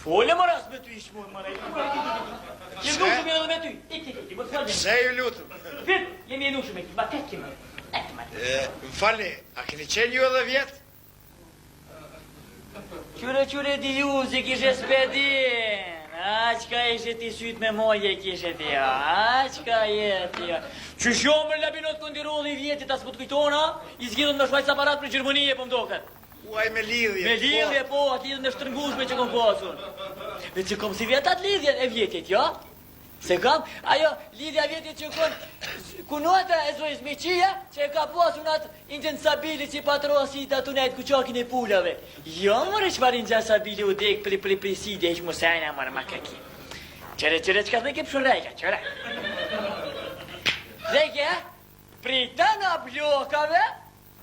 Fole më ras me ty ishë mund, mëre. Jemi nushëm edhe me ty. Ik, më të falem. Pse ju lutëm? Fit, jemi nushëm e ki, ma tek kemi. Më falni, a keni qenë ju edhe vjetë? Qyre di ju, si kishe spedin. A, qka ishe ti syt me moje kishe ti, a, qka jeti, a. Që shumë labinot kondirolli vjetit as më të kujtona, i zgjidhën me shvajt aparat për Gjermënije, po mdoket. Uaj me lidhje. Me lidhje, po, atë lidhën e shtërngushme që kom pasun. Dhe që kom si vjetat lidhjen e vjetit, jo? Se kam, ajo, lidhja vjetit që kon, kunota e zojës me qia, që e ka pasun atë intensabili që patrosi të atunet kuqakin e pullave. Jo, mërë që marin gjasabili u dek pri sidi e që musajna mërë ma kaki. Qere, që ka dhe ke pëshurrejka, qere. Dheke, pri të në blokave,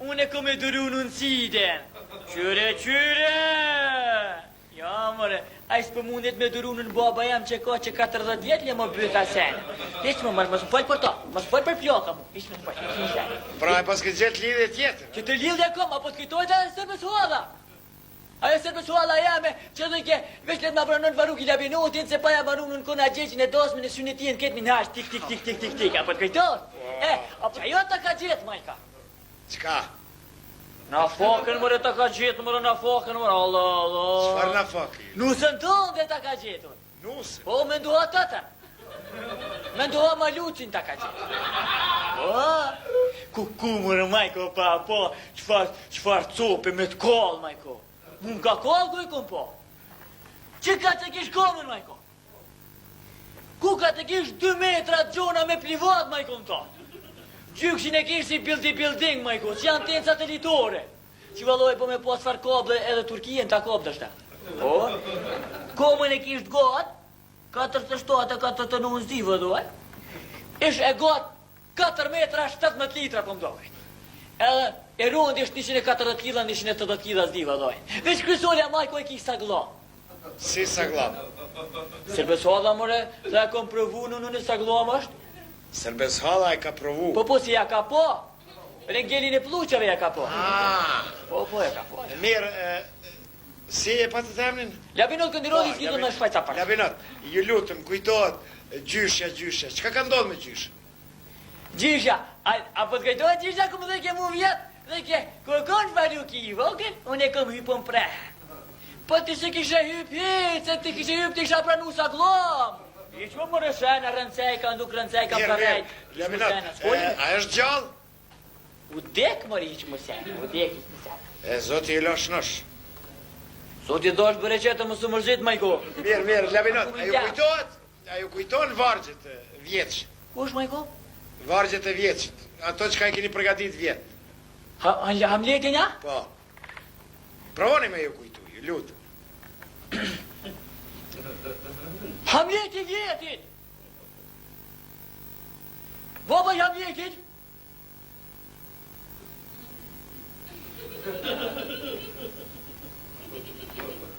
unë e kom e duru në siden. Qyre! Ja, mëre, a i s'pë mundet me durunën baba jam që ka që 40 vjetë le më bëta senë. Ishtë më mos më falj për to, mos falj për ploka mu, ishtë më falj, ishtë më falj. Pra e pas këtë gjithë lidhje tjetër? Që të lidhje kom, apo të kujtojt e sërbës hualla. Ajo sërbës hualla jame, që dhe ke veç let ma pranon varuk i labinotin, se pa ja varunën kona gjeqin e dosmin e synetien këtë min hash, tik, apo të kujtojt? Apo ajo të ka gjithë, majka. Qka? Na fakën mërë të ka gjithë, mërë na fakën mërë, Allah. Qfar na fakë? Nusën tonë dhe të ka gjithë. Nusën? Po, me nduha të të. Me nduha malucin të ka gjithë. Po, ku mërë majko pa, po, qfar cope me të kallë, majko. Mun ka kallë ku i kun po. Që ka të kish komën, majko? Ku ka të kish 2 metra gjona me privat, majko në to? Gjykshin e kish si building, majko, që janë tenë satelitore. Që valoj po me pas far kable edhe Turkije në ta kable shta. Po, komën e kish të gotë, 4-7-4-9 zivë doj. Ish e gotë 4 metra 17 litra po mdojt. Edhe e rundi është 140 kila, 180 kila zivë doj. Veç krysolja majko e kish sagla. Si sagla? Serbeshala more, dhe e kom provu në sagla më është. Serbeshala e ka provu. Po, si ja ka po. Rengelin e pluqave ja ka po. Po, ja ka po. Mirë, si e pa të temnin? Labinot këndirodi s'gjidhën në shfajca parë. Labinot, ju lutëm, kujtohet gjyshja. Qka ka ndodhë me gjysh? Gjyshja, apo të kujtohet gjyshja këmë dhe ke mu vjetë, dhe ke kërkon valuki i vogël, unë e kom hypon prehë. Po ti se kishe hyp hitë, se ti kishe hyp ti kisha pranu sa glomë. I që më më rëshena, rëncejka, nduk rëncejka më përrejt. Labinot, a është gjallë? U dek më rishë më sen, u dek ishë më sen. E, zoti i losh nosh. Zoti do është bërë qëtë më së mërzit, majko. Mirë, Labinot, a ju kujtojnë vargjet vjetës? Kush, majko? Vargjet e vjetës, ato që ka i keni përgatit vjetë. Hamletin, ja? Po. Provoni me ju kujtu, ju lutë. Hamleti vjetit! Baba i Hamletit!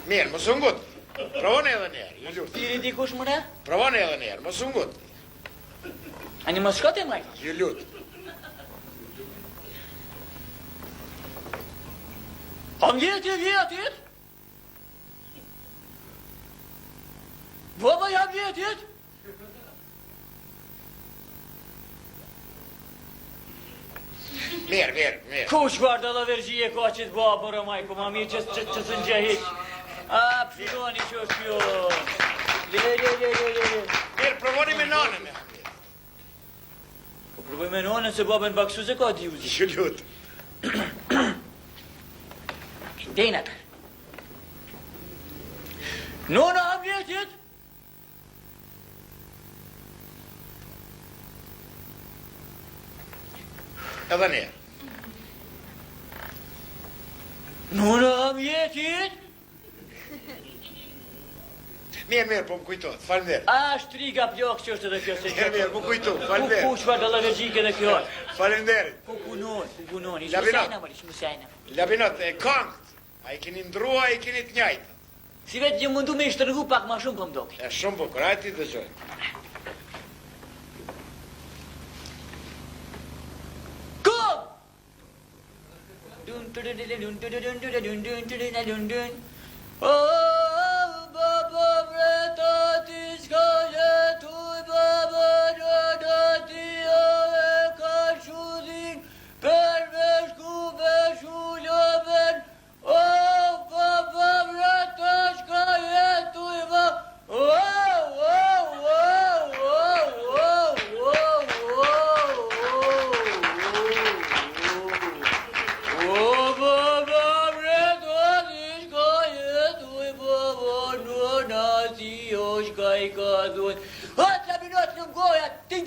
Mirë, mos u ngut. Provoni edhe njerë, ju lutë. Tiri dikush më ne? Provoni edhe njerë, mos u ngut. Ani më shkote, maj? Ju lutë. Hamleti vjetit! Baba i Hamletit! Mirë. Kush varda dhe vergjie ka që të babë, mërë majko, ma mirë që së në gjehiq. A, pëlloni që është jo. Le. Mirë, provoni me nanën e Hamletit. Po provoj me nanën se babën baksu se ka t'juzi. Ju lutë. Dejnë atër. Nona Hamletit! Edhe njerë. Nona Hamletit! Mirë, po më kujtojtë, falënderë. A, shtriga plok që është edhe kjo se Mirë, po kujtu, falënderë. Ku shfar dhe allergjike dhe kjo? Falënderë. Ku punon, ishë musajna. Labinot, e këngët, a i keni ndrua, a i keni të njajtë. Si vetë gjë mundu me i shtërgu pak ma shumë për mdoki. E shumë bukur, a ti të gjojnë. Kom! Oh, baba! nona si është ka I ka dhun. Hëtë minut në mgoja, ti.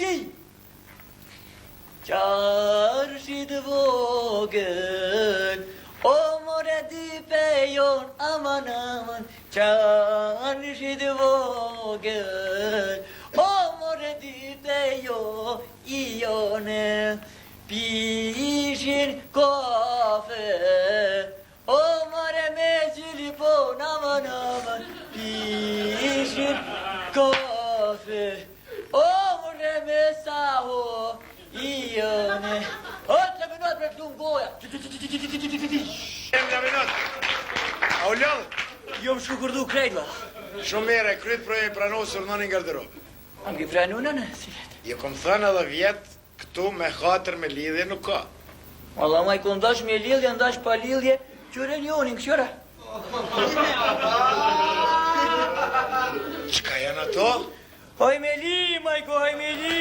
Qarshit vogën, o more di pejon, aman, qarshit vogën, o more di pejon, ione, pishin kafe, o more me zilipon, aman, pishin kafe, o more me saho, ione, 8 minut për të lumë goja. 10 minut. A u lodhë? Jo më shkukurdu krejt, va. Shumë mere, kryt proje pranosur në një garderob. Am ki pranu në cilet. Je kom thënë edhe vjetë këtu me 4 me lidhje nuk ka. Allah ma I kom dash me lidhje, ndash pa lidhje, qëre ljonin, këshëra. Qka janë ato? Haj me li, Majko, haj me li.